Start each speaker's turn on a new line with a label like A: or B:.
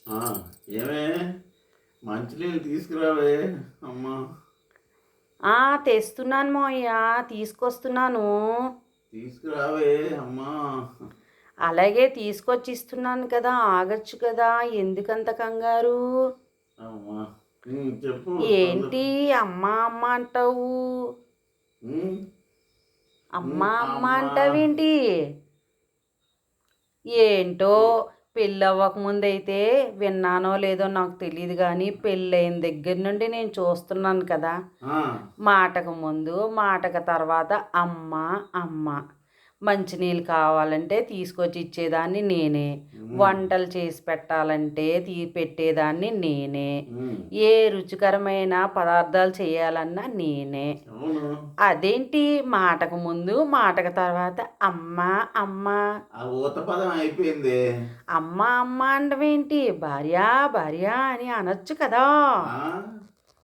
A: ఆ, ఏమే మంచినీళ్ళు తీసుకురావే అమ్మా.
B: తెస్తున్నాను మావయ్య, తీసుకొస్తున్నాను.
A: తీసుకురావే అమ్మా.
B: అలాగే తీసుకొచ్చి ఇస్తున్నాను కదా, ఆగచ్చు కదా, ఎందుకంత కంగారు?
A: అమ్మా చెప్పు తొందర.
B: ఏంటి అమ్మ అమ్మ అంటావు?
A: ఉమ్,
B: అమ్మ అమ్మ
A: అమ్మా.
B: అంటావేంటి? ఏంటో, పెళ్ళి అవ్వకముందైతే విన్నానో లేదో నాకు తెలియదు, కానీ పెళ్ళైన దగ్గర నుండి నేను చూస్తున్నాను కదా.
A: ఆ,
B: మాటకు ముందు మాటకు తర్వాత అమ్మ అమ్మ. మంచినీళ్ళు కావాలంటే తీసుకొచ్చి ఇచ్చేదాన్ని నేనే,
A: ఉమ్,
B: వంటలు చేసి పెట్టాలంటే పెట్టేదాన్ని నేనే,
A: ఉమ్,
B: ఏ రుచికరమైన పదార్థాలు చేయాలన్నా నేనే.
A: అవును.
B: అదేంటి మాటకు ముందు మాటకు తర్వాత అమ్మ అమ్మ?
A: ఆ ఊత పదం అయిపోయింది.
B: అమ్మ అమ్మ అంటవేంటి? భార్య భార్య అని అనొచ్చు కదా.
A: ఆ,